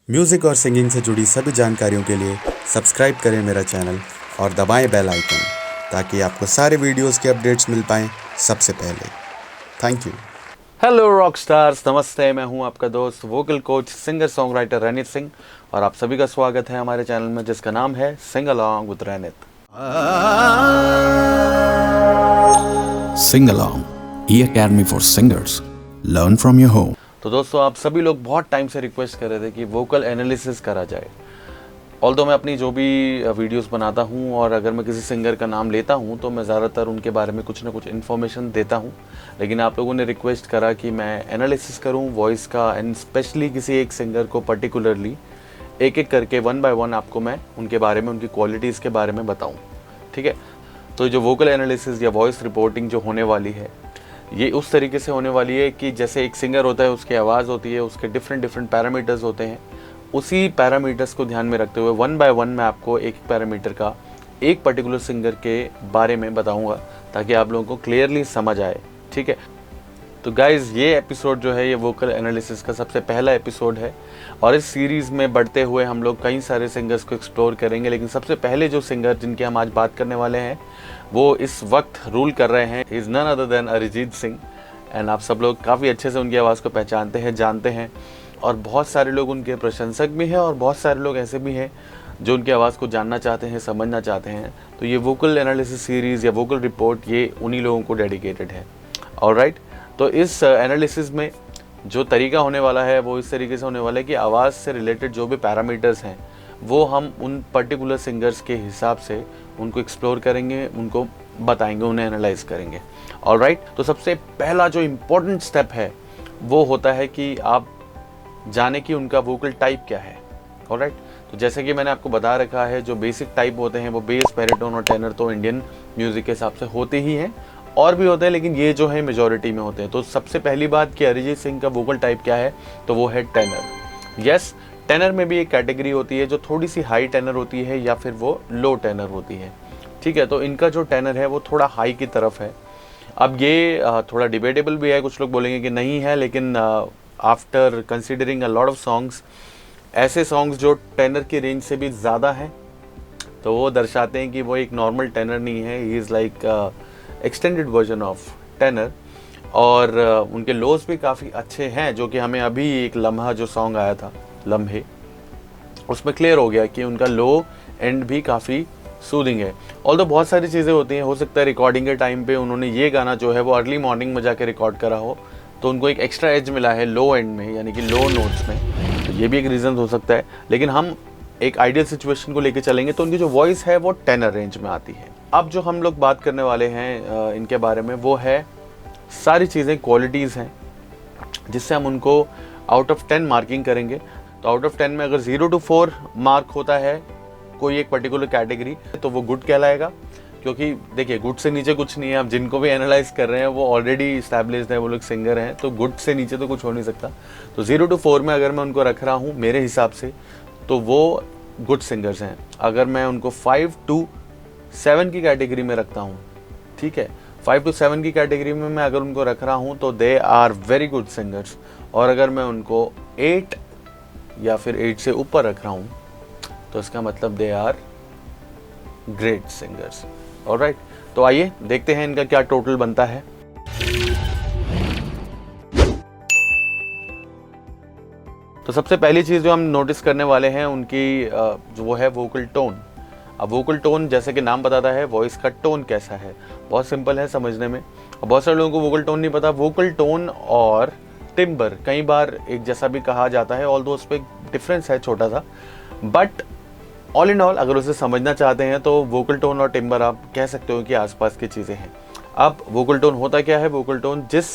Music और singing से जुड़ी सभी जानकारियों के लिए सब्सक्राइब करें मेरा चैनल और दबाएं बेल आइकन ताकि आपको सारे वीडियोस के अपडेट्स मिल पाएं सबसे पहले। Thank you. Hello rock stars, नमस्ते। मैं हूं आपका दोस्त vocal coach singer songwriter Ranit Singh और आप सभी का स्वागत है हमारे चैनल में जिसका नाम है sing along with Ranit. Sing Along, E-Academy for Singers. Learn from your home. तो दोस्तों, आप सभी लोग बहुत टाइम से रिक्वेस्ट कर रहे थे कि वोकल एनालिसिस करा जाए। ऑल्दो मैं अपनी जो भी वीडियोस बनाता हूं और अगर मैं किसी सिंगर का नाम लेता हूं तो मैं ज़्यादातर उनके बारे में कुछ ना कुछ इन्फॉर्मेशन देता हूं, लेकिन आप लोगों ने रिक्वेस्ट करा कि मैं एनालिसिस करूं वॉइस का एंड स्पेशली किसी एक सिंगर को पर्टिकुलरली एक एक करके वन बाय वन आपको मैं उनके बारे में, उनकी क्वालिटीज़ के बारे में बताऊँ। ठीक है, तो जो वोकल एनालिसिस या वॉइस रिपोर्टिंग जो होने वाली है ये उस तरीके से होने वाली है कि जैसे एक सिंगर होता है, उसकी आवाज़ होती है, उसके डिफरेंट पैरामीटर्स होते हैं। उसी पैरामीटर्स को ध्यान में रखते हुए वन बाय वन मैं आपको एक पैरामीटर का एक पर्टिकुलर सिंगर के बारे में बताऊंगा ताकि आप लोगों को क्लियरली समझ आए। ठीक है, तो गाइज़ ये एपिसोड जो है ये वोकल एनालिसिस का सबसे पहला एपिसोड है और इस सीरीज़ में बढ़ते हुए हम लोग कई सारे सिंगर्स को एक्सप्लोर करेंगे, लेकिन सबसे पहले जो सिंगर जिनकी हम आज बात करने वाले हैं वो इस वक्त रूल कर रहे हैं is none other than Arijit Singh. And आप सब लोग काफ़ी अच्छे से उनकी आवाज़ को पहचानते हैं, जानते हैं और बहुत सारे लोग उनके प्रशंसक भी हैं और बहुत सारे लोग ऐसे भी हैं जो उनकी आवाज़ को जानना चाहते हैं, समझना चाहते हैं। तो ये वोकल एनालिसिस सीरीज़ या वोकल रिपोर्ट ये उन्हीं लोगों को डेडिकेटेड है। ऑलराइट, तो इस एनालिसिस में जो तरीका होने वाला है वो इस तरीके से होने वाला है कि आवाज़ से रिलेटेड जो भी पैरामीटर्स हैं वो हम उन पर्टिकुलर सिंगर्स के हिसाब से उनको एक्सप्लोर करेंगे, उनको बताएंगे, उन्हें एनालाइज करेंगे। ऑलराइट, तो सबसे पहला जो इम्पोर्टेंट स्टेप है वो होता है कि आप जाने कि उनका वोकल टाइप क्या है। ऑलराइट, तो जैसे कि मैंने आपको बता रखा है जो बेसिक टाइप होते हैं वो बेस, बैरिटोन और टेनर तो इंडियन म्यूज़िक के हिसाब से होते ही हैं, और भी होते हैं लेकिन ये जो है मेजॉरिटी में होते हैं। तो सबसे पहली बात कि अरिजीत सिंह का वोकल टाइप क्या है, तो वो है टेनर। यस, टेनर में भी एक कैटेगरी होती है जो थोड़ी सी हाई टेनर होती है या फिर वो लो टेनर होती है। ठीक है, तो इनका जो टेनर है वो थोड़ा हाई की तरफ है। अब ये थोड़ा डिबेटेबल भी है, कुछ लोग बोलेंगे कि नहीं है, लेकिन after considering a lot of songs, ऐसे सॉन्ग्स जो टेनर की रेंज से भी ज़्यादा हैं तो वो दर्शाते हैं कि वो एक नॉर्मल टेनर नहीं है, he is like extended version of tenor. और उनके लोज भी काफ़ी अच्छे हैं, जो कि हमें अभी एक लम्हा जो सॉन्ग आया था लम्हे, उसमें क्लियर हो गया कि उनका लो एंड भी काफ़ी सूदिंग है। ऑल्दो बहुत सारी चीज़ें होती हैं, हो सकता है रिकॉर्डिंग के टाइम पे उन्होंने ये गाना जो है वो अर्ली मॉर्निंग में जाके रिकॉर्ड करा हो तो उनको एक एक्स्ट्रा एज मिला है लो एंड में, यानी कि लो नोट्स में, तो ये भी एक रीज़न हो सकता है। लेकिन हम एक आइडियल सिचुएशन को लेके चलेंगे तो उनकी जो वॉइस है वो टेनर रेंज में आती है। अब जो हम लोग बात करने वाले हैं इनके बारे में वो है सारी चीज़ें क्वालिटीज़ हैं जिससे हम उनको आउट ऑफ 10 मार्किंग करेंगे। तो आउट ऑफ 10 में अगर 0 to 4 मार्क होता है कोई एक पर्टिकुलर कैटेगरी तो वो गुड कहलाएगा, क्योंकि देखिए गुड से नीचे कुछ नहीं है। आप जिनको भी एनालाइज कर रहे हैं वो ऑलरेडी इस्टेब्लिश्ड है, वो लोग सिंगर हैं, तो गुड से नीचे तो कुछ हो नहीं सकता। तो 0 to 4 में अगर मैं उनको रख रहा हूँ मेरे हिसाब से तो वो गुड सिंगर्स हैं। अगर मैं उनको 5 to 7 की कैटेगरी में रखता हूँ, ठीक है, 5 to 7 की कैटेगरी में मैं अगर उनको रख रहा हूँ तो they are very good singers. और अगर मैं उनको 8 या फिर 8 से ऊपर रख रहा हूँ तो इसका मतलब they are great singers. Alright, तो आइए देखते हैं इनका क्या टोटल बनता है। तो सबसे पहली चीज़ जो हम नोटिस करने वाले हैं उनकी जो वो है वोकल टोन। अब वोकल टोन जैसे कि नाम बताता है वॉइस का टोन कैसा है, बहुत सिंपल है समझने में। अब बहुत सारे लोगों को वोकल टोन नहीं पता। वोकल टोन और टिम्बर कई बार एक जैसा भी कहा जाता है, ऑल्दो उस पर डिफरेंस है छोटा सा, बट ऑल इन ऑल अगर उसे समझना चाहते हैं तो वोकल टोन और टिम्बर आप कह सकते हो कि आसपास की चीज़ें हैं। अब वोकल टोन होता क्या है? वोकल टोन जिस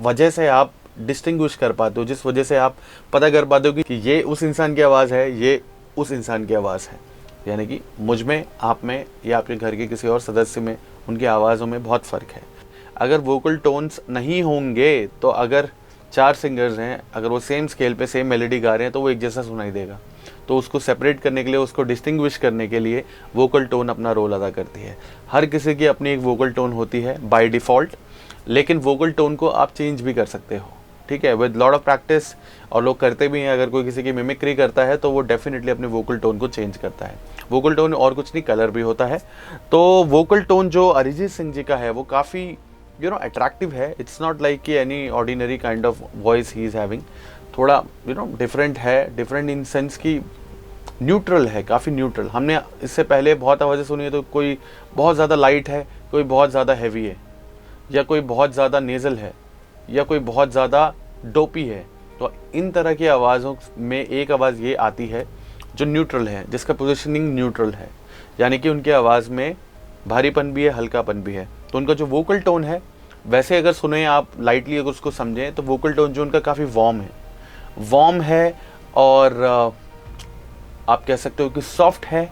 वजह से आप डिस्टिंग्विश कर पाते हो, जिस वजह से आप पता कर पाते हो कि ये उस इंसान की आवाज़ है, ये उस इंसान की आवाज़ है, यानी कि मुझ में, आप में या आपके घर के किसी और सदस्य में, उनकी आवाज़ों में बहुत फ़र्क है। अगर वोकल टोन्स नहीं होंगे तो अगर 4 सिंगर्स हैं, अगर वो सेम स्केल पे सेम मेलोडी गा रहे हैं तो वो एक जैसा सुनाई देगा। तो उसको सेपरेट करने के लिए, उसको डिस्टिंग्विश करने के लिए वोकल टोन अपना रोल अदा करती है। हर किसी की अपनी एक वोकल टोन होती है बाय डिफ़ॉल्ट, लेकिन वोकल टोन को आप चेंज भी कर सकते हो। ठीक है, विद लॉट ऑफ प्रैक्टिस, और लोग करते भी हैं, अगर कोई किसी की मिमिक्री करता है तो वो डेफिनेटली अपने वोकल टोन को चेंज करता है। वोकल टोन और कुछ नहीं, कलर भी होता है। तो वोकल टोन जो अरिजीत सिंह जी का है वो काफ़ी अट्रैक्टिव है। इट्स नॉट लाइक कि any ordinary kind of voice he is having, थोड़ा डिफरेंट है। डिफरेंट इन सेंस की न्यूट्रल है, काफ़ी न्यूट्रल। हमने इससे पहले बहुत आवाज़ें सुनी है, तो कोई बहुत ज़्यादा लाइट है, कोई बहुत ज़्यादा हैवी है, या कोई बहुत ज़्यादा नेज़ल है, या कोई बहुत ज़्यादा डोपी है। तो इन तरह की आवाज़ों में एक आवाज़ ये आती है जो न्यूट्रल है, जिसका पोजीशनिंग न्यूट्रल है, यानी कि उनकी आवाज़ में भारीपन भी है, हल्कापन भी है। तो उनका जो वोकल टोन है, वैसे अगर सुने आप लाइटली, अगर उसको समझें, तो वोकल टोन जो उनका काफ़ी वार्म है और आप कह सकते हो कि सॉफ्ट है।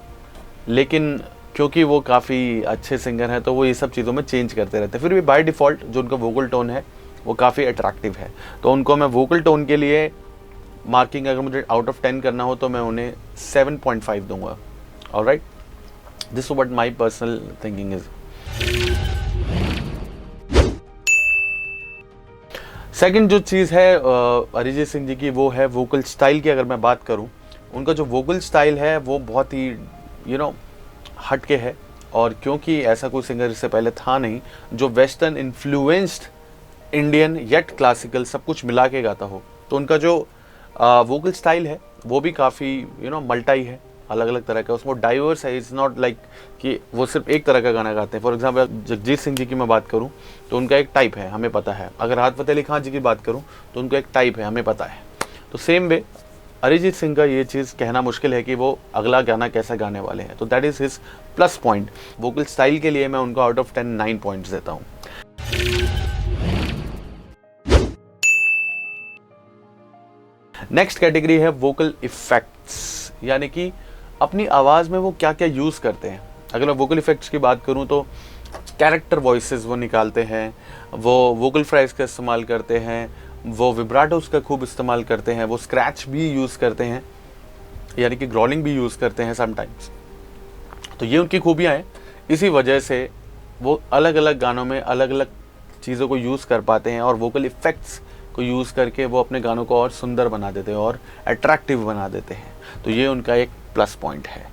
लेकिन क्योंकि वो काफ़ी अच्छे सिंगर हैं तो वो ये सब चीज़ों में चेंज करते रहते हैं। फिर भी बाय डिफ़ॉल्ट जो उनका वोकल टोन है वो काफ़ी अट्रैक्टिव है। तो उनको मैं वोकल टोन के लिए मार्किंग अगर मुझे आउट ऑफ 10 करना हो तो मैं उन्हें 7.5 दूंगा। Alright, this is what my personal thinking is. Second जो चीज़ है अरिजीत सिंह जी की, वो है वोकल स्टाइल की। अगर मैं बात करूं, उनका जो वोकल स्टाइल है वो बहुत ही हटके है। और क्योंकि ऐसा कोई सिंगर इससे पहले था नहीं जो western influenced Indian yet classical सब कुछ मिला के गाता हो, तो उनका जो वोकल स्टाइल है वो भी काफ़ी मल्टाई है, अलग अलग तरह का, उसमें डाइवर्स है। इट्स नॉट लाइक कि वो सिर्फ एक तरह का गाना गाते हैं। फॉर एग्जांपल जगजीत सिंह जी की मैं बात करूं तो उनका एक टाइप है, हमें पता है। अगर राहत फ़तेह अली खान जी की बात करूं तो उनका एक टाइप है, हमें पता है। तो सेम वे अरिजीत सिंह का ये चीज़ कहना मुश्किल है कि वो अगला गाना कैसा गाने वाले हैं। तो that is his plus point. Vocal style के लिए मैं उनको आउट ऑफ 10 9 पॉइंट्स देता हूँ। नेक्स्ट कैटेगरी है वोकल इफेक्ट्स, यानी कि अपनी आवाज़ में वो क्या क्या यूज़ करते हैं। अगर मैं वोकल इफेक्ट्स की बात करूँ तो कैरेक्टर वॉइसेस वो निकालते हैं, वो वोकल फ्राइज का इस्तेमाल करते हैं, वो विब्राटोस का खूब इस्तेमाल करते हैं, वो स्क्रैच भी यूज़ करते हैं, यानी कि ग्रॉलिंग भी यूज़ करते हैं समटाइम्स। तो ये उनकी खूबियाँ हैं। इसी वजह से वो अलग अलग गानों में अलग अलग चीज़ों को यूज़ कर पाते हैं और वोकल इफेक्ट्स को यूज़ करके वो अपने गानों को और सुंदर बना देते हैं और अट्रैक्टिव बना देते हैं। तो ये उनका एक प्लस पॉइंट है।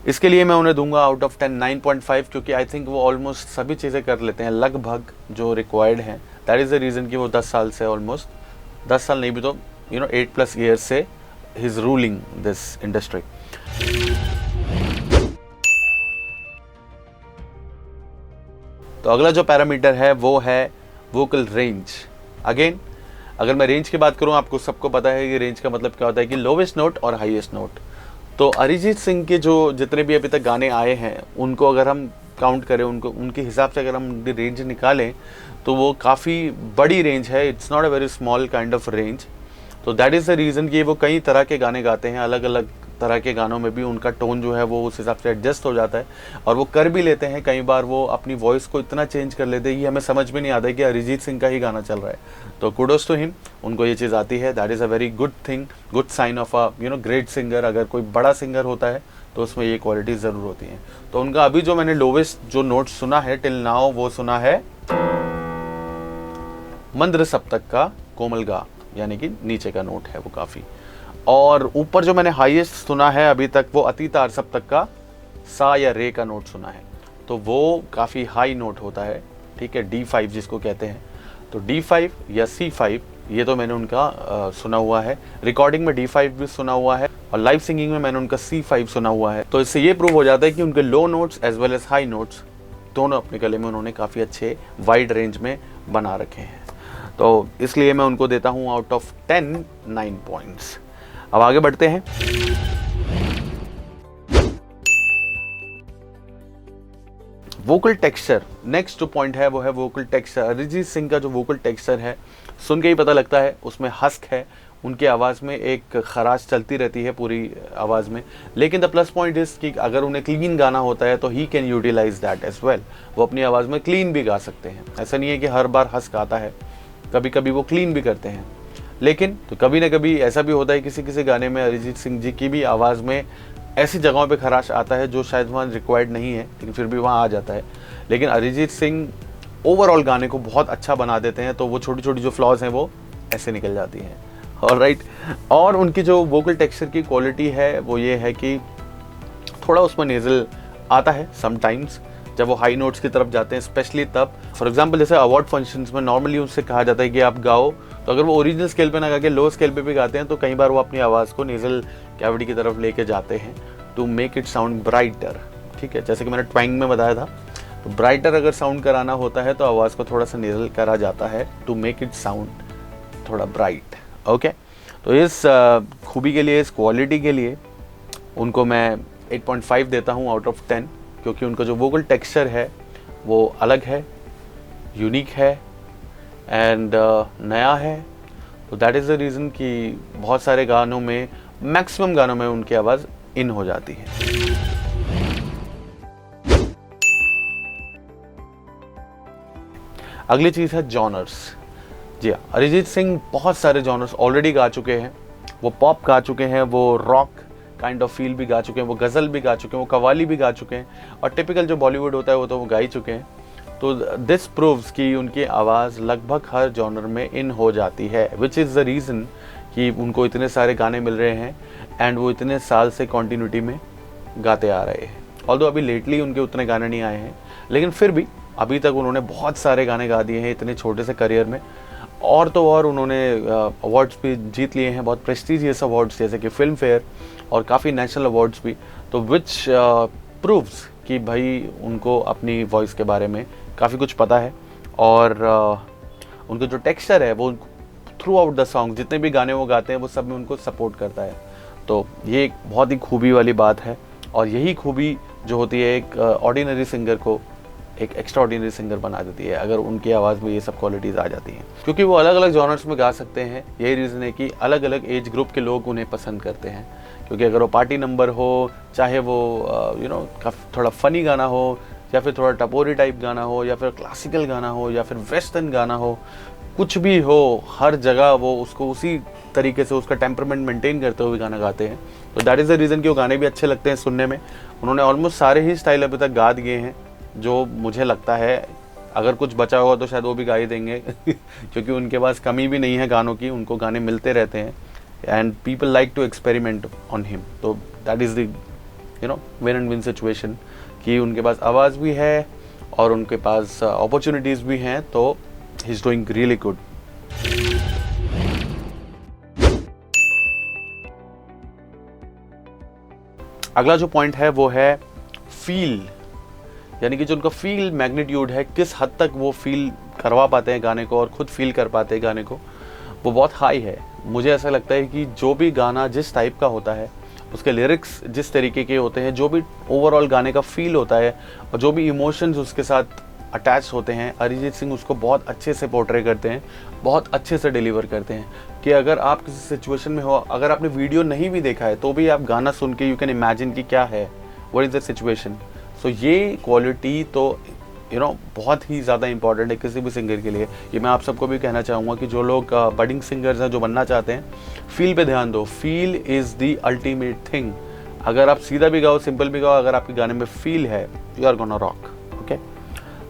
इसके लिए मैं उन्हें दूंगा आउट ऑफ 10 9.5, क्योंकि आई थिंक वो ऑलमोस्ट सभी चीज़ें कर लेते हैं लगभग जो रिक्वायर्ड हैं। दैट इज़ द रीज़न कि वो 10 साल से, ऑलमोस्ट 10 साल नहीं भी तो 8+ ईयर्स से he is ruling this industry. तो अगला जो पैरामीटर है वो है वोकल रेंज। अगेन अगर मैं रेंज की बात करूं, आपको सबको पता है कि रेंज का मतलब क्या होता है कि लोवेस्ट नोट और हाईएस्ट नोट। तो अरिजीत सिंह के जो जितने भी अभी तक गाने आए हैं उनको अगर हम काउंट करें, उनको उनके हिसाब से अगर हम रेंज निकालें तो वो काफ़ी बड़ी रेंज है। It's not a very small kind of range. तो दैट इज़ द रीज़न कि वो कई तरह के गाने गाते हैं। अलग अलग तरह के गानों में भी उनका टोन जो है वो उस हिसाब से एडजस्ट हो जाता है और वो कर भी लेते हैं। कई बार वो अपनी वॉइस को इतना चेंज कर लेते हैं कि हमें समझ में नहीं आता है कि अरिजीत सिंह का ही गाना चल रहा है। तो कुडोस टू हिम, उनको ये चीज़ आती है। That is a very good thing, good sign of a great singer. अगर कोई बड़ा सिंगर होता है तो उसमें ये क्वालिटी ज़रूर होती हैं। तो उनका अभी जो मैंने लोवेस्ट जो नोट सुना है टिल नाउ, वो सुना है मंद्र सप्तक का कोमल गा, यानी कि नीचे का नोट है वो काफ़ी। और ऊपर जो मैंने हाईएस्ट सुना है अभी तक वो अतितार सप्तक का सा या रे का नोट सुना है। तो वो काफ़ी हाई नोट होता है, ठीक है, D5 जिसको कहते हैं। तो D5 या C5 ये तो मैंने उनका सुना हुआ है। रिकॉर्डिंग में D5 भी सुना हुआ है और लाइव सिंगिंग में मैंने उनका C5 सुना हुआ है। तो इससे ये प्रूव हो जाता है कि उनके low notes as well as high notes दोनों अपने गले में उन्होंने काफ़ी अच्छे वाइड रेंज में बना रखे हैं। तो इसलिए मैं उनको देता हूँ आउट ऑफ 10 9 पॉइंट्स। अब आगे बढ़ते हैं। वोकल टेक्सचर, नेक्स्ट जो पॉइंट है वो है वोकल टेक्सचर। अरिजीत सिंह का जो वोकल टेक्सचर है सुन के ही पता लगता है उसमें हस्क है। उनकी आवाज़ में एक खराश चलती रहती है पूरी आवाज़ में। लेकिन द प्लस पॉइंट इज़ कि अगर उन्हें क्लीन गाना होता है तो he can utilise that as well. वो अपनी आवाज़ में क्लीन भी गा सकते हैं। ऐसा नहीं है कि हर बार हस्क आता है, कभी कभी वो क्लीन भी करते हैं। लेकिन तो कभी ना कभी ऐसा भी होता है किसी किसी गाने में अरिजीत सिंह जी की भी आवाज़ में ऐसी जगहों पे खराश आता है जो शायद वहाँ रिक्वायर्ड नहीं है, लेकिन फिर भी वहाँ आ जाता है। लेकिन अरिजीत सिंह ओवरऑल गाने को बहुत अच्छा बना देते हैं। तो वो छोटी छोटी जो फ्लॉज हैं वो ऐसे निकल जाती हैं। ऑलराइट, और उनकी जो वोकल टेक्सचर की क्वालिटी है वो ये है कि थोड़ा उसमें नेज़ल आता है समटाइम्स जब वो हाई नोट्स की तरफ जाते हैं, स्पेशली तब। फॉर एग्जांपल जैसे अवार्ड फंक्शंस में नॉर्मली उनसे कहा जाता है कि आप गाओ, तो अगर वो ओरिजिनल स्केल पे ना गा के लो स्केल पे भी गाते हैं तो कई बार वो अपनी आवाज़ को नेज़ल कैविटी की तरफ लेके जाते हैं to make it sound brighter. ठीक है, जैसे कि मैंने ट्वैंग में बताया था, तो ब्राइटर अगर साउंड कराना होता है तो आवाज़ को थोड़ा सा नेज़ल करा जाता है टू मेक इट साउंड थोड़ा ब्राइट। ओके, तो इस खूबी के लिए, इस क्वालिटी के लिए उनको मैं 8.5 देता हूँ आउट ऑफ 10, क्योंकि उनका जो वोकल टेक्सचर है वो अलग है, यूनिक है एंड नया है। तो दैट इज़ द रीज़न कि बहुत सारे गानों में, मैक्सिमम गानों में उनकी आवाज़ इन हो जाती है। अगली चीज़ है जॉनर्स। जी हाँ, अरिजीत सिंह बहुत सारे जॉनर्स ऑलरेडी गा चुके हैं। वो पॉप गा चुके हैं, वो रॉक काइंड ऑफ फील भी गा चुके हैं, वो गज़ल भी गा चुके हैं, वो कव्वाली भी गा चुके हैं, और टिपिकल जो बॉलीवुड होता है वो तो वो गा ही चुके हैं। तो दिस प्रूव्स कि उनकी आवाज़ लगभग हर जॉनर में इन हो जाती है, विच इज़ द रीज़न कि उनको इतने सारे गाने मिल रहे हैं एंड वो इतने साल से कॉन्टीन्यूटी में गाते आ रहे हैं। ऑल्दो अभी लेटली उनके उतने गाने नहीं आए हैं, लेकिन फिर भी अभी तक उन्होंने बहुत सारे गाने गा दिए हैं इतने छोटे से करियर में। और तो और उन्होंने अवार्ड्स भी जीत लिए हैं, बहुत प्रेस्टीजियस अवार्ड्स जैसे कि फिल्म फेयर और काफ़ी नेशनल अवार्ड्स भी। तो विच प्रूव्स कि भाई उनको अपनी वॉइस के बारे में काफ़ी कुछ पता है, और उनका जो टेक्सचर है वो थ्रू आउट द सॉन्ग, जितने भी गाने वो गाते हैं वो सब में उनको सपोर्ट करता है। तो ये एक बहुत ही खूबी वाली बात है, और यही खूबी जो होती है एक ऑर्डिनरी सिंगर को एक एक्स्ट्रा ऑर्डिनरी सिंगर बना देती है, अगर उनकी आवाज़ में ये सब क्वालिटीज़ आ जाती हैं, क्योंकि वो अलग अलग जॉनर्स में गा सकते हैं। यही रीज़न है कि अलग अलग एज ग्रुप के लोग उन्हें पसंद करते हैं, क्योंकि अगर वो पार्टी नंबर हो, चाहे वो थोड़ा फ़नी गाना हो, या फिर थोड़ा टपोरी टाइप गाना हो, या फिर क्लासिकल गाना हो, या फिर वेस्टर्न गाना हो, कुछ भी हो, हर जगह वो उसको उसी तरीके से उसका टेम्परमेंट मेंटेन करते हुए गाना गाते हैं। तो दैट इज़ द रीज़न कि वो गाने भी अच्छे लगते हैं सुनने में। उन्होंने ऑलमोस्ट सारे ही स्टाइल अभी तक गा दिए हैं, जो मुझे लगता है अगर कुछ बचा होगा तो शायद वो भी गा ही देंगे क्योंकि उनके पास कमी भी नहीं है गानों की, उनको गाने मिलते रहते हैं and people like to experiment on him. तो that is the win and win situation कि उनके पास आवाज़ भी है और उनके पास अपॉर्चुनिटीज़ भी हैं, तो he is doing really good. अगला जो पॉइंट है वो है फील, यानी कि जो उनका फील मैग्नीट्यूड है, किस हद तक वो फील करवा पाते हैं गाने को और खुद फील कर पाते हैं गाने को, वो बहुत हाई है। मुझे ऐसा लगता है कि जो भी गाना जिस टाइप का होता है, उसके लिरिक्स जिस तरीके के होते हैं, जो भी ओवरऑल गाने का फील होता है और जो भी इमोशंस उसके साथ अटैच होते हैं, अरिजीत सिंह उसको बहुत अच्छे से पोर्ट्रे करते हैं, बहुत अच्छे से डिलीवर करते हैं कि अगर आप किसी सिचुएशन में हो, अगर आपने वीडियो नहीं भी देखा है तो भी आप गाना सुन के यू कैन इमेजिन कि क्या है, व्हाट इज़ द सिचुएशन। सो ये क्वालिटी तो बहुत ही ज़्यादा इंपॉर्टेंट है किसी भी सिंगर के लिए। ये मैं आप सबको भी कहना चाहूँगा कि जो लोग बडिंग सिंगर्स हैं, जो बनना चाहते हैं, फील पे ध्यान दो। Feel is the ultimate thing. अगर आप सीधा भी गाओ, सिंपल भी गाओ, अगर आपके गाने में फील है, you are gonna rock. Okay,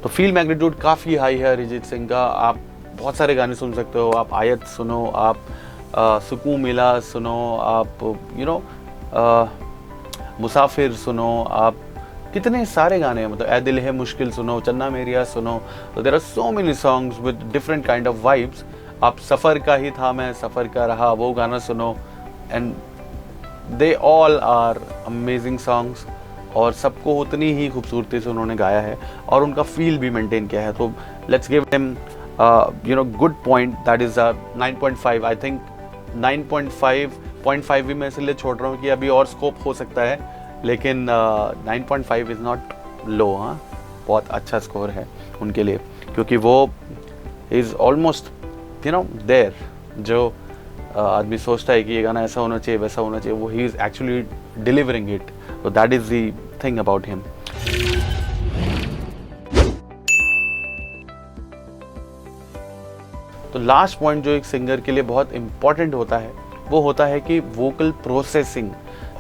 तो फील मैग्नीट्यूड काफ़ी हाई है अरिजीत सिंह का। आप बहुत सारे गाने सुन सकते हो, आप आयत सुनो, आप सुकून मिला सुनो, आप मुसाफिर सुनो, आप कितने सारे गाने हैं, मतलब ए दिल है मुश्किल सुनो, चन्ना मेरिया सुनो। तो there are so many songs with different kind of vibes. आप सफ़र का ही था मैं सफ़र का रहा, वो गाना सुनो, and they all are amazing songs, और सबको उतनी ही खूबसूरती से उन्होंने गाया है और उनका फील भी मेंटेन किया है। तो let's give him good point, that is 9.5। I think 9.5 भी मैं इसलिए छोड़ रहा हूँ कि अभी और स्कोप हो सकता है, लेकिन 9.5 इज़ नॉट लो। हाँ, बहुत अच्छा स्कोर है उनके लिए, क्योंकि वो इज़ ऑलमोस्ट देयर। जो आदमी सोचता है कि ये गाना ऐसा होना चाहिए, वैसा होना चाहिए, वो ही इज़ एक्चुअली डिलीवरिंग इट। तो that is the thing about him. तो लास्ट पॉइंट जो एक सिंगर के लिए बहुत इंपॉर्टेंट होता है, वो होता है कि वोकल प्रोसेसिंग।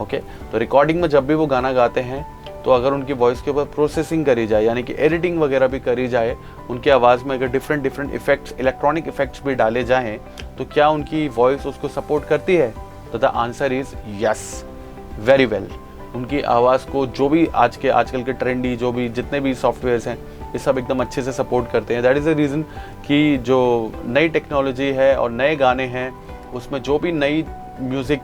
ओके, तो रिकॉर्डिंग में जब भी वो गाना गाते हैं, तो अगर उनकी वॉइस के ऊपर प्रोसेसिंग करी जाए, यानी कि एडिटिंग वगैरह भी करी जाए, उनकी आवाज़ में अगर डिफरेंट इफेक्ट्स, इलेक्ट्रॉनिक इफेक्ट्स भी डाले जाएं, तो क्या उनकी वॉइस उसको सपोर्ट करती है? तो the answer is yes, very well. उनकी आवाज़ को जो भी आजकल के ट्रेंडी जो भी जितने भी सॉफ्टवेयर्स हैं ये सब एकदम अच्छे से सपोर्ट करते हैं। दैट इज़ द रीज़न कि जो नई टेक्नोलॉजी है और नए गाने हैं उसमें जो भी नई म्यूज़िक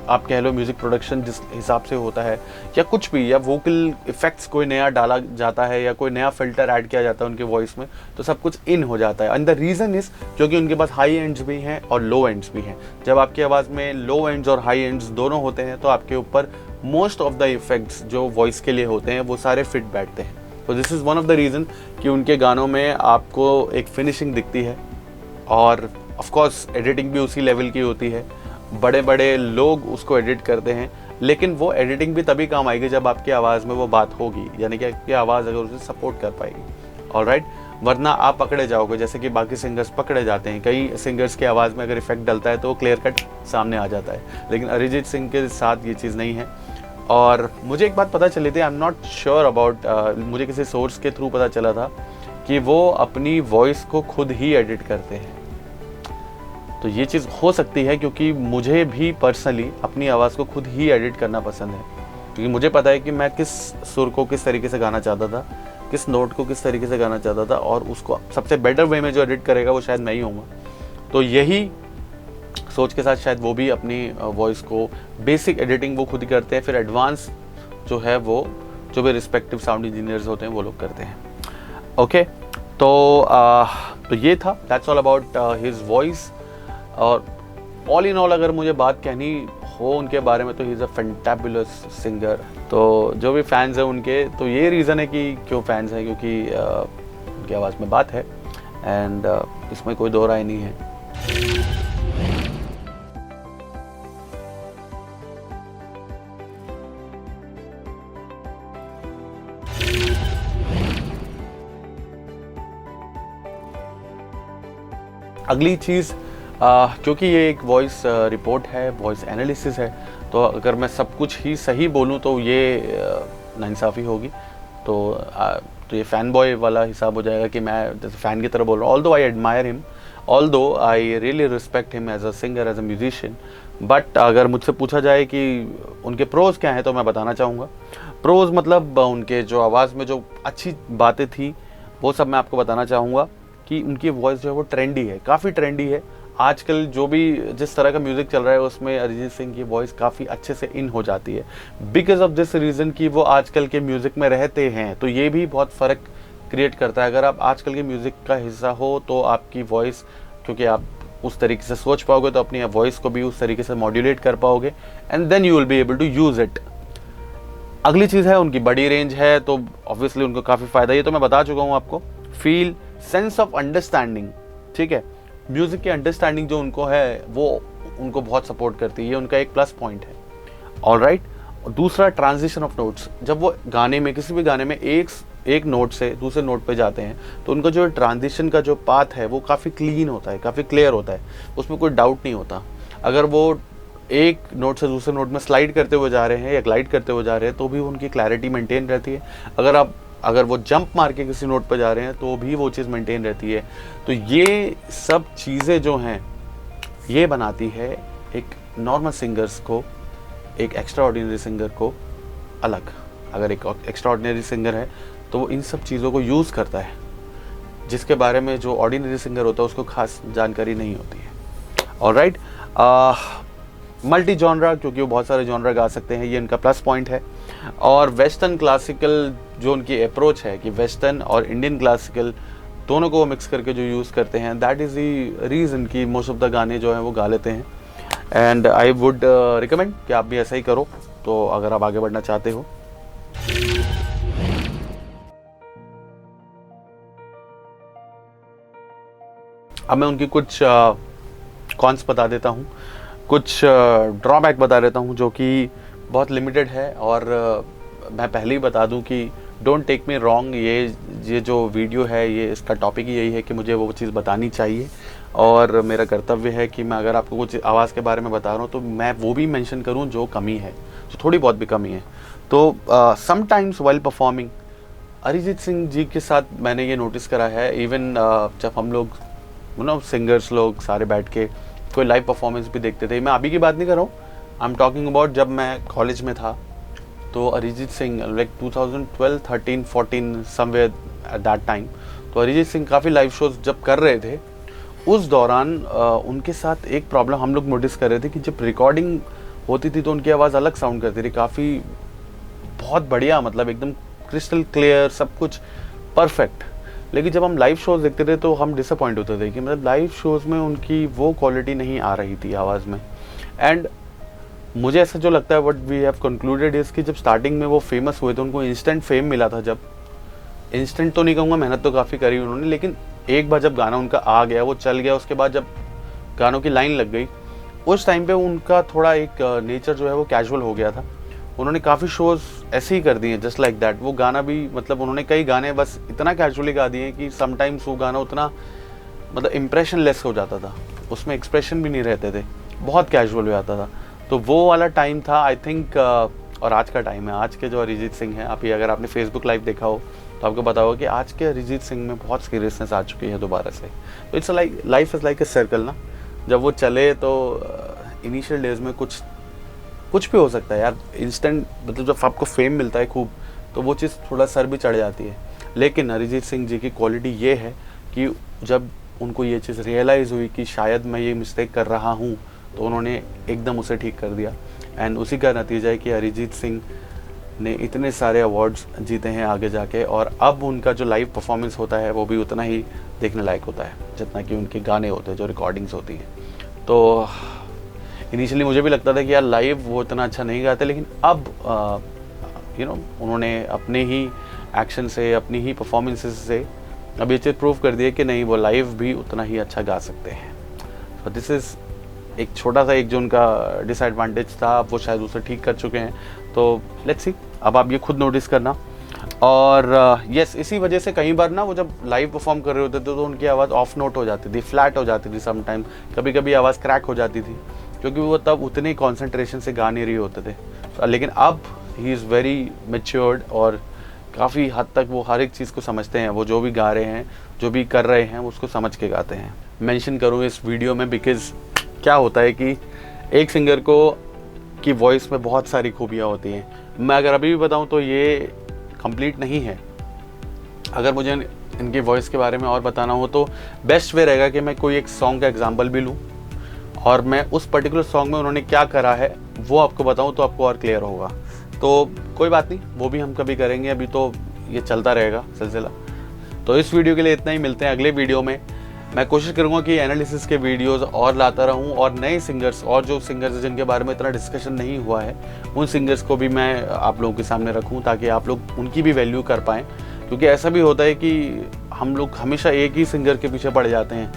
आप कह लो, म्यूज़िक प्रोडक्शन जिस हिसाब से होता है या कुछ भी, या वोकल इफ़ेक्ट्स कोई नया डाला जाता है या कोई नया फ़िल्टर ऐड किया जाता है उनके वॉइस में, तो सब कुछ इन हो जाता है। एंड द रीज़न इज़ क्योंकि उनके पास हाई एंड्स भी हैं और लो एंड्स भी हैं। जब आपकी आवाज़ में लो एंड्स और हाई एंड्स दोनों होते हैं तो आपके ऊपर मोस्ट ऑफ द इफ़ेक्ट्स जो वॉइस के लिए होते हैं वो सारे फिट बैठते हैं। तो this is one of the reason कि उनके गानों में आपको एक फिनिशिंग दिखती है और ऑफ कोर्स एडिटिंग भी उसी लेवल की होती है। बड़े बड़े लोग उसको एडिट करते हैं, लेकिन वो एडिटिंग भी तभी काम आएगी जब आपकी आवाज़ में वो बात होगी, यानी कि आपकी आवाज़ अगर उसे सपोर्ट कर पाएगी। ऑलराइट, वरना आप पकड़े जाओगे जैसे कि बाकी सिंगर्स पकड़े जाते हैं। कई सिंगर्स की आवाज़ में अगर इफेक्ट डलता है तो वो क्लियर कट सामने आ जाता है, लेकिन अरिजीत सिंह के साथ ये चीज़ नहीं है। और मुझे एक बात पता चली थी, I am not sure about, मुझे किसी सोर्स के थ्रू पता चला था कि वो अपनी वॉइस को खुद ही एडिट करते हैं। तो ये चीज़ हो सकती है क्योंकि मुझे भी पर्सनली अपनी आवाज़ को खुद ही एडिट करना पसंद है, क्योंकि मुझे पता है कि मैं किस सुर को किस तरीके से गाना चाहता था, किस नोट को किस तरीके से गाना चाहता था, और उसको सबसे बेटर वे में जो एडिट करेगा वो शायद मैं ही होऊंगा। तो यही सोच के साथ शायद वो भी अपनी वॉइस को बेसिक एडिटिंग वो खुद ही करते हैं, फिर एडवांस जो है वो जो भी रिस्पेक्टिव साउंड इंजीनियर्स होते हैं वो लोग करते हैं। ओके, तो ये था, that's all about his voice. और ऑल इन ऑल अगर मुझे बात कहनी हो उनके बारे में तो he is a fantabulous singer. तो जो भी फैंस हैं उनके, तो ये रीज़न है कि क्यों फैंस हैं, क्योंकि उनकी आवाज़ में बात है एंड इसमें कोई दो राय नहीं है। अगली चीज़, क्योंकि ये एक वॉइस रिपोर्ट है, वॉइस एनालिसिस है, तो अगर मैं सब कुछ ही सही बोलूँ तो ये नाइंसाफ़ी होगी। तो ये फ़ैन बॉय वाला हिसाब हो जाएगा कि मैं जैसे फ़ैन की तरह बोल रहा हूँ। Although I admire him, although I really respect him as a singer, as a musician, but अगर मुझसे पूछा जाए कि उनके प्रोज़ क्या हैं तो मैं बताना चाहूँगा। प्रोज़ मतलब उनके जो आवाज़ में जो अच्छी बातें थी वो सब मैं आपको बताना चाहूँगा कि उनकी वॉइस जो है वो ट्रेंडी है, काफ़ी ट्रेंडी है। आजकल जो भी जिस तरह का म्यूज़िक चल रहा है उसमें अरिजीत सिंह की वॉइस काफ़ी अच्छे से इन हो जाती है, बिकॉज ऑफ दिस रीज़न कि वो आजकल के म्यूज़िक में रहते हैं। तो ये भी बहुत फ़र्क क्रिएट करता है। अगर आप आजकल के म्यूज़िक का हिस्सा हो तो आपकी वॉइस, क्योंकि आप उस तरीके से सोच पाओगे तो अपनी वॉइस को भी उस तरीके से मॉड्यूलेट कर पाओगे and then you will be able to use it. अगली चीज़ है उनकी बड़ी रेंज है, तो ऑब्वियसली उनको काफ़ी फ़ायदा, ये तो मैं बता चुका हूँ आपको। फील, सेंस ऑफ अंडरस्टैंडिंग, ठीक है, म्यूज़िक की अंडरस्टैंडिंग जो उनको है वो उनको बहुत सपोर्ट करती है, ये उनका एक प्लस पॉइंट है। ऑलराइट, दूसरा ट्रांजिशन ऑफ नोट्स, जब वो गाने में किसी भी गाने में एक नोट से दूसरे नोट पे जाते हैं तो उनका जो ट्रांजिशन का जो पाथ है वो काफ़ी क्लीन होता है, काफ़ी क्लियर होता है, उसमें कोई डाउट नहीं होता। अगर वो एक नोट से दूसरे नोट में स्लाइड करते हुए जा रहे हैं या ग्लाइड करते हुए जा रहे हैं तो भी उनकी क्लैरिटी मेंटेन रहती है। अगर वो जंप मार के किसी नोट पर जा रहे हैं तो भी वो चीज़ मेंटेन रहती है। तो ये सब चीज़ें जो हैं ये बनाती है एक नॉर्मल सिंगर्स को, एक एक्स्ट्रा ऑर्डिनरी सिंगर को अलग। अगर एक एक्स्ट्रा ऑर्डिनरी सिंगर है तो वो इन सब चीज़ों को यूज़ करता है जिसके बारे में जो ऑर्डिनरी सिंगर होता है उसको खास जानकारी नहीं होती है। ऑलराइट, मल्टी जॉनरा, क्योंकि वो बहुत सारे जॉनरा गा सकते हैं, ये इनका प्लस पॉइंट है। और वेस्टर्न क्लासिकल जो उनकी अप्रोच है कि वेस्टर्न और इंडियन क्लासिकल दोनों को वो मिक्स करके जो यूज़ करते हैं, दैट इज़ द रीज़न कि मोस्ट ऑफ द गाने जो हैं वो गा लेते हैं। एंड आई वुड रिकमेंड कि आप भी ऐसा ही करो, तो अगर आप आगे बढ़ना चाहते हो। अब मैं उनकी कुछ कॉन्स बता देता हूँ, कुछ ड्रॉबैक बता देता हूँ जो कि बहुत लिमिटेड है। और मैं पहले ही बता दूँ कि डोंट टेक मी रॉन्ग, ये जो वीडियो है ये इसका टॉपिक ही यही है कि मुझे वो चीज़ बतानी चाहिए और मेरा कर्तव्य है कि मैं अगर आपको कुछ आवाज़ के बारे में बता रहा हूँ तो मैं वो भी मेंशन करूँ जो कमी है, जो थोड़ी बहुत भी कमी है। तो sometimes while performing Arijit Singh ji के साथ मैंने ये नोटिस करा है, इवन जब हम लोग सिंगर्स लोग सारे बैठ के कोई लाइव परफॉर्मेंस भी देखते थे। मैं अभी की बात नहीं कर रहा हूँ, आई एम टॉकिंग अबाउट जब मैं कॉलेज में था, तो Arijit Singh like 2012, 13, 14 somewhere at that time, तो अरिजीत सिंह काफ़ी लाइव शोज जब कर रहे थे, उस दौरान उनके साथ एक प्रॉब्लम हम लोग नोटिस कर रहे थे कि जब रिकॉर्डिंग होती थी तो उनकी आवाज़ अलग साउंड करती थी, काफ़ी बहुत बढ़िया, मतलब एकदम क्रिस्टल क्लियर, सब कुछ परफेक्ट। लेकिन जब हम लाइव शोज देखते थे तो हम डिसअपॉइंट होते थे कि मतलब लाइव शोज में उनकी वो क्वालिटी नहीं आ रही थी आवाज़ में। एंड मुझे ऐसा जो लगता है, what we have concluded is कि जब स्टार्टिंग में वो फेमस हुए थे, उनको इंस्टेंट फेम मिला था। जब इंस्टेंट तो नहीं कहूँगा, मेहनत तो काफ़ी करी उन्होंने, लेकिन एक बार जब गाना उनका आ गया, वो चल गया, उसके बाद जब गानों की लाइन लग गई, उस टाइम पे उनका थोड़ा एक नेचर जो है वो कैजुअल हो गया था। उन्होंने काफ़ी शोज़ ऐसे ही कर दिए जस्ट लाइक दैट। वो गाना भी मतलब उन्होंने कई गाने बस इतना कैजुअली गा दिए कि समटाइम्स वो गाना उतना मतलब इम्प्रेशन लेस हो जाता था, उसमें एक्सप्रेशन भी नहीं रहते थे, बहुत कैजुअल हो जाता था। तो वो वाला टाइम था आई थिंक। और आज का टाइम है, आज के जो अरिजीत सिंह हैं, अभी अगर आपने फेसबुक लाइव देखा हो तो आपको पता होगा कि आज के अरिजीत सिंह में बहुत सीरियसनेस आ चुकी है दोबारा से। तो it's like life is like a circle ना, जब वो चले तो इनिशियल डेज में कुछ भी हो सकता है यार। इंस्टेंट मतलब जब आपको फेम मिलता है खूब, तो वो चीज़ थोड़ा सर भी चढ़ जाती है। लेकिन अरिजीत सिंह जी की क्वालिटी ये है कि जब उनको ये चीज़ रियलाइज़ हुई कि शायद मैं ये मिस्टेक कर रहा हूँ, तो उन्होंने एकदम उसे ठीक कर दिया। एंड उसी का नतीजा है कि अरिजीत सिंह ने इतने सारे अवार्ड्स जीते हैं आगे जाके, और अब उनका जो लाइव परफॉर्मेंस होता है वो भी उतना ही देखने लायक होता है जितना कि उनके गाने होते हैं, जो रिकॉर्डिंग्स होती हैं। तो इनिशियली मुझे भी लगता था कि यार लाइव वो इतना अच्छा नहीं गाते, लेकिन अब उन्होंने अपने ही एक्शन से, अपनी ही परफॉर्मेंसेस से अब ये चीज़ प्रूव कर दिया कि नहीं, वो लाइव भी उतना ही अच्छा गा सकते हैं। तो दिस इज़ एक छोटा सा एक जो उनका डिसएडवांटेज था, अब वो शायद उसे ठीक कर चुके हैं। तो लेट्स सी, अब आप ये खुद नोटिस करना। और यस, इसी वजह से कई बार ना वो जब लाइव परफॉर्म कर रहे होते थे तो उनकी आवाज़ ऑफ नोट हो जाती थी, फ्लैट हो जाती थी, समटाइम कभी कभी आवाज़ क्रैक हो जाती थी, क्योंकि वो तब उतने कॉन्सेंट्रेशन से गा नहीं रहे होते थे। लेकिन अब ही इज़ वेरी मैच्योर्ड और काफ़ी हद तक वो हर एक चीज़ को समझते हैं। वो जो भी गा रहे हैं, जो भी कर रहे हैं, उसको समझ के गाते हैं। मेंशन करूँ इस वीडियो में बिकॉज़ क्या होता है कि एक सिंगर की वॉइस में बहुत सारी खूबियाँ होती हैं। मैं अगर अभी भी बताऊँ तो ये कंप्लीट नहीं है। अगर मुझे इनकी वॉइस के बारे में और बताना हो तो बेस्ट वे रहेगा कि मैं कोई एक सॉन्ग का एग्जांपल भी लूँ और मैं उस पर्टिकुलर सॉन्ग में उन्होंने क्या करा है वो आपको बताऊँ, तो आपको और क्लियर होगा। तो कोई बात नहीं, वो भी हम कभी करेंगे, अभी तो ये चलता रहेगा सिलसिला। तो इस वीडियो के लिए इतना ही, मिलते हैं अगले वीडियो में। मैं कोशिश करूँगा कि एनालिसिस के वीडियोस और लाता रहूँ, और नए सिंगर्स और जो सिंगर्स जिनके बारे में इतना डिस्कशन नहीं हुआ है, उन सिंगर्स को भी मैं आप लोगों के सामने रखूँ ताकि आप लोग उनकी भी वैल्यू कर पाएँ। क्योंकि ऐसा भी होता है कि हम लोग हमेशा एक ही सिंगर के पीछे पड़ जाते हैं,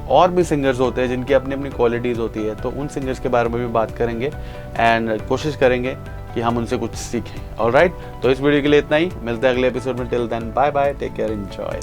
और भी सिंगर्स होते हैं जिनकी अपनी अपनी क्वालिटीज़ होती है। तो उन सिंगर्स के बारे में भी बात करेंगे एंड कोशिश करेंगे कि हम उनसे कुछ सीखें। ऑलराइट, तो इस वीडियो के लिए इतना ही, मिलते हैं अगले एपिसोड में। Till then bye bye, take care, enjoy.